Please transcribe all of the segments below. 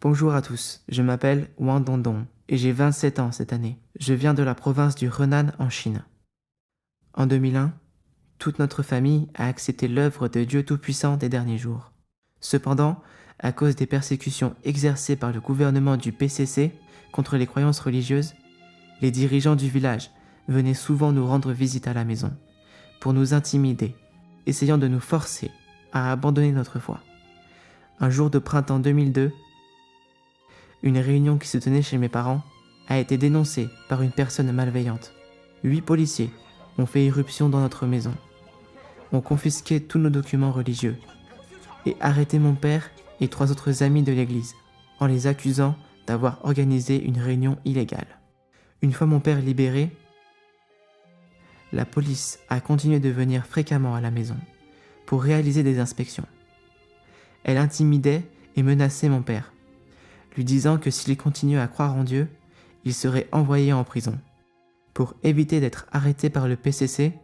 Bonjour à tous, je m'appelle Wang Dongdong et j'ai 27 ans cette année. Je viens de la province du Henan en Chine. En 2001, toute notre famille a accepté l'œuvre de Dieu Tout-Puissant des derniers jours. Cependant, à cause des persécutions exercées par le gouvernement du PCC contre les croyances religieuses, les dirigeants du village venaient souvent nous rendre visite à la maison pour nous intimider, essayant de nous forcer à abandonner notre foi. Un jour de printemps 2002, une réunion qui se tenait chez mes parents a été dénoncée par une personne malveillante. 8 policiers ont fait irruption dans notre maison, ont confisqué tous nos documents religieux et arrêté mon père et 3 autres amis de l'église en les accusant d'avoir organisé une réunion illégale. Une fois mon père libéré, la police a continué de venir fréquemment à la maison pour réaliser des inspections. Elle intimidait et menaçait mon père, lui disant que s'il continuait à croire en Dieu, il serait envoyé en prison. Pour éviter d'être arrêté par le PCC,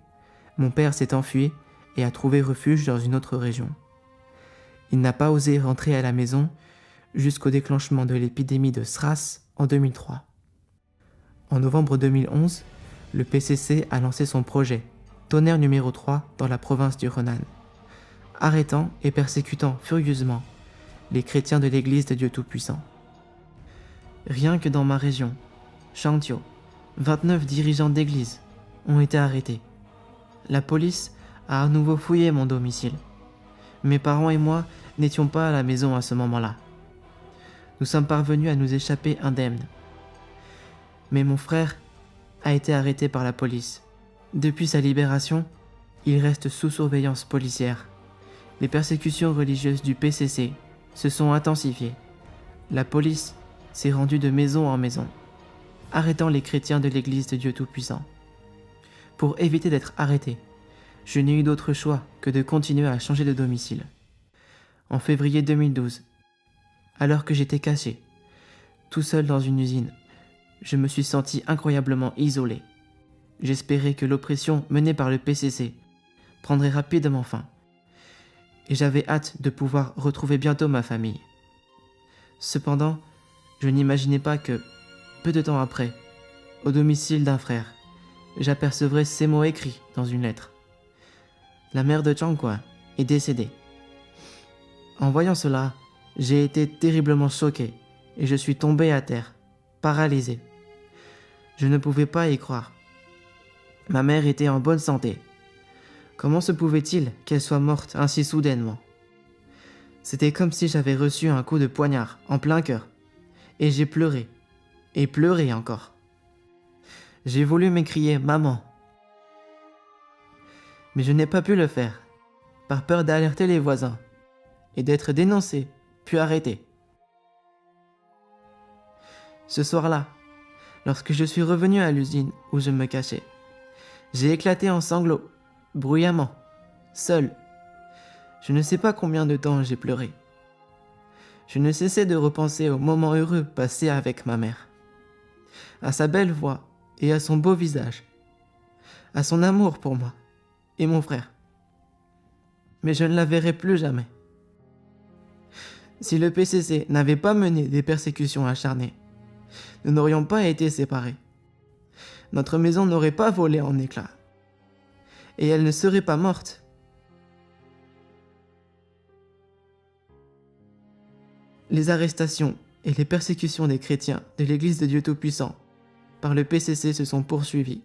mon père s'est enfui et a trouvé refuge dans une autre région. Il n'a pas osé rentrer à la maison jusqu'au déclenchement de l'épidémie de SRAS en 2003. En novembre 2011, le PCC a lancé son projet Tonnerre numéro 3 dans la province du Henan, arrêtant et persécutant furieusement les chrétiens de l'église de Dieu Tout-Puissant. Rien que dans ma région, Shangqiu, 29 dirigeants d'église ont été arrêtés. La police a à nouveau fouillé mon domicile. Mes parents et moi n'étions pas à la maison à ce moment-là. Nous sommes parvenus à nous échapper indemnes. Mais mon frère a été arrêté par la police. Depuis sa libération, il reste sous surveillance policière. Les persécutions religieuses du PCC se sont intensifiées. La police s'est rendue de maison en maison, arrêtant les chrétiens de l'église de Dieu Tout-Puissant. Pour éviter d'être arrêté, je n'ai eu d'autre choix que de continuer à changer de domicile. En février 2012, alors que j'étais caché, tout seul dans une usine, je me suis senti incroyablement isolé. J'espérais que l'oppression menée par le PCC prendrait rapidement fin, et j'avais hâte de pouvoir retrouver bientôt ma famille. Cependant, je n'imaginais pas que, peu de temps après, au domicile d'un frère, j'apercevrais ces mots écrits dans une lettre. La mère de Changguan est décédée. En voyant cela, j'ai été terriblement choqué et je suis tombé à terre, paralysé. Je ne pouvais pas y croire. Ma mère était en bonne santé. Comment se pouvait-il qu'elle soit morte ainsi soudainement ? C'était comme si j'avais reçu un coup de poignard en plein cœur. Et j'ai pleuré. Et pleuré encore. J'ai voulu m'écrier « Maman ». Mais je n'ai pas pu le faire, par peur d'alerter les voisins, et d'être dénoncé, puis arrêté. Ce soir-là, lorsque je suis revenu à l'usine où je me cachais, j'ai éclaté en sanglots, bruyamment, seul. Je ne sais pas combien de temps j'ai pleuré. Je ne cessais de repenser aux moments heureux passés avec ma mère, à sa belle voix et à son beau visage, à son amour pour moi et mon frère. Mais je ne la verrai plus jamais. Si le PCC n'avait pas mené des persécutions acharnées, nous n'aurions pas été séparés. Notre maison n'aurait pas volé en éclats. Et elle ne serait pas morte. Les arrestations et les persécutions des chrétiens de l'Église de Dieu Tout-Puissant par le PCC se sont poursuivies.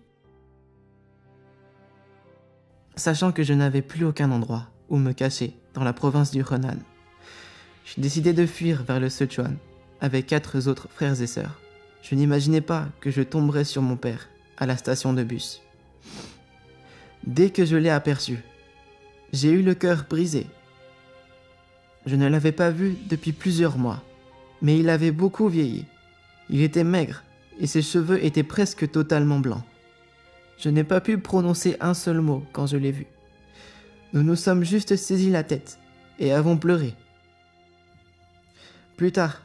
Sachant que je n'avais plus aucun endroit où me cacher dans la province du Henan, j'ai décidé de fuir vers le Sichuan avec 4 autres frères et sœurs. Je n'imaginais pas que je tomberais sur mon père à la station de bus. Dès que je l'ai aperçu, j'ai eu le cœur brisé. Je ne l'avais pas vu depuis plusieurs mois, mais il avait beaucoup vieilli. Il était maigre et ses cheveux étaient presque totalement blancs. Je n'ai pas pu prononcer un seul mot quand je l'ai vu. Nous nous sommes juste saisis la tête et avons pleuré. Plus tard,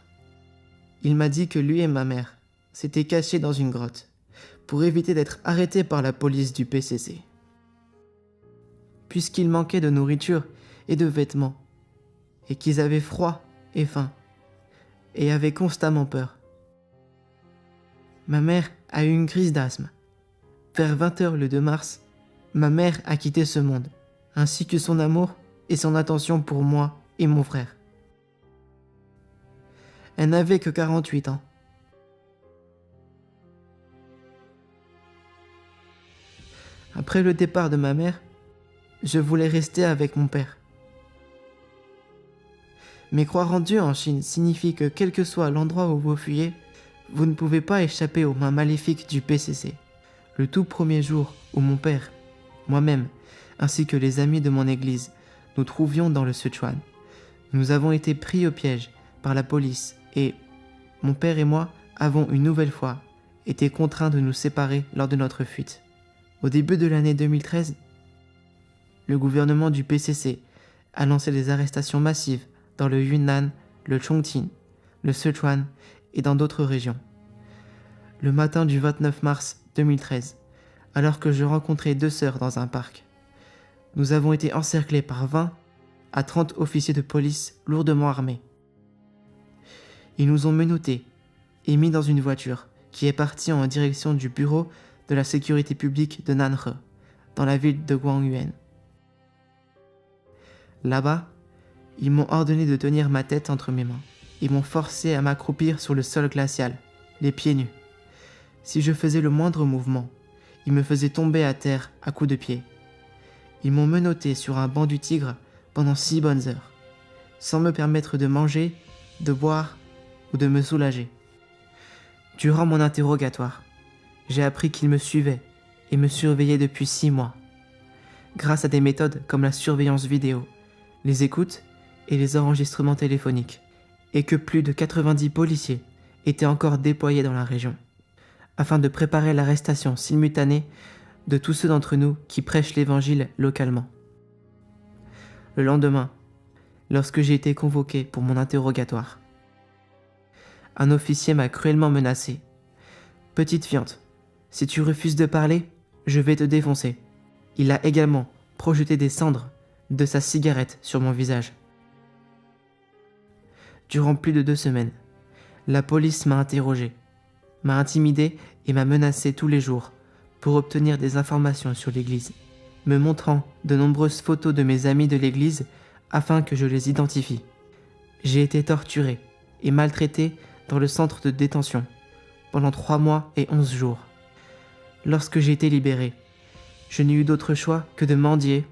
il m'a dit que lui et ma mère s'étaient cachés dans une grotte pour éviter d'être arrêtés par la police du PCC. Puisqu'il manquait de nourriture et de vêtements, et qu'ils avaient froid et faim, et avaient constamment peur. Ma mère a eu une crise d'asthme. Vers 20h le 2 mars, ma mère a quitté ce monde, ainsi que son amour et son attention pour moi et mon frère. Elle n'avait que 48 ans. Après le départ de ma mère, je voulais rester avec mon père. Mais croire en Dieu en Chine signifie que quel que soit l'endroit où vous fuyez, vous ne pouvez pas échapper aux mains maléfiques du PCC. Le tout premier jour où mon père, moi-même, ainsi que les amis de mon église, nous trouvions dans le Sichuan, nous avons été pris au piège par la police et mon père et moi avons une nouvelle fois été contraints de nous séparer lors de notre fuite. Au début de l'année 2013, le gouvernement du PCC a lancé des arrestations massives dans le Yunnan, le Chongqing, le Sichuan et dans d'autres régions. Le matin du 29 mars 2013, alors que je rencontrais 2 sœurs dans un parc, nous avons été encerclés par 20 à 30 officiers de police lourdement armés. Ils nous ont menottés et mis dans une voiture qui est partie en direction du bureau de la sécurité publique de Nanhe, dans la ville de Guangyuan. Là-bas, ils m'ont ordonné de tenir ma tête entre mes mains. Ils m'ont forcé à m'accroupir sur le sol glacial, les pieds nus. Si je faisais le moindre mouvement, ils me faisaient tomber à terre à coups de pied. Ils m'ont menotté sur un banc du Tigre pendant 6 bonnes heures, sans me permettre de manger, de boire ou de me soulager. Durant mon interrogatoire, j'ai appris qu'ils me suivaient et me surveillaient depuis 6 mois, grâce à des méthodes comme la surveillance vidéo, les écoutes et les enregistrements téléphoniques, et que plus de 90 policiers étaient encore déployés dans la région, afin de préparer l'arrestation simultanée de tous ceux d'entre nous qui prêchent l'évangile localement. Le lendemain, lorsque j'ai été convoqué pour mon interrogatoire, un officier m'a cruellement menacé. « Petite fiente, si tu refuses de parler, je vais te défoncer. » Il a également projeté des cendres de sa cigarette sur mon visage. Durant plus de 2 semaines, la police m'a interrogé, m'a intimidé et m'a menacé tous les jours pour obtenir des informations sur l'église, me montrant de nombreuses photos de mes amis de l'église afin que je les identifie. J'ai été torturé et maltraité dans le centre de détention pendant 3 mois et 11 jours. Lorsque j'ai été libéré, je n'ai eu d'autre choix que de mendier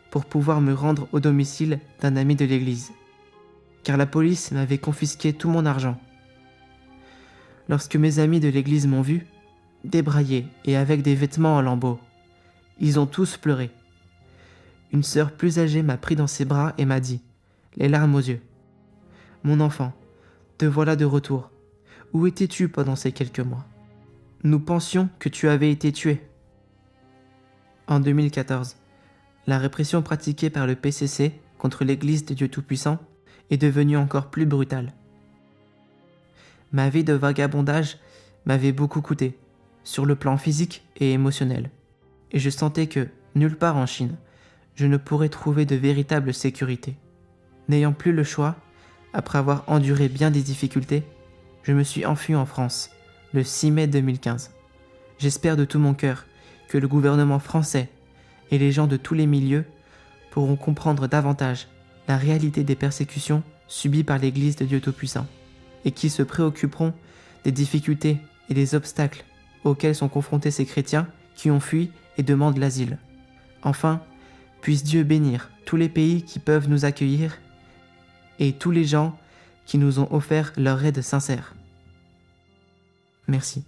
pour pouvoir me rendre au domicile d'un ami de l'église, car la police m'avait confisqué tout mon argent. Lorsque mes amis de l'église m'ont vu, débraillé et avec des vêtements en lambeaux, ils ont tous pleuré. Une sœur plus âgée m'a pris dans ses bras et m'a dit, les larmes aux yeux, « Mon enfant, te voilà de retour. Où étais-tu pendant ces quelques mois? Nous pensions que tu avais été tué. » En 2014, la répression pratiquée par le PCC contre l'Église de Dieu Tout-Puissant est devenue encore plus brutale. Ma vie de vagabondage m'avait beaucoup coûté, sur le plan physique et émotionnel, et je sentais que, nulle part en Chine, je ne pourrais trouver de véritable sécurité. N'ayant plus le choix, après avoir enduré bien des difficultés, je me suis enfui en France, le 6 mai 2015. J'espère de tout mon cœur que le gouvernement français et les gens de tous les milieux pourront comprendre davantage la réalité des persécutions subies par l'Église de Dieu Tout-Puissant et qui se préoccuperont des difficultés et des obstacles auxquels sont confrontés ces chrétiens qui ont fui et demandent l'asile. Enfin, puisse Dieu bénir tous les pays qui peuvent nous accueillir et tous les gens qui nous ont offert leur aide sincère. Merci.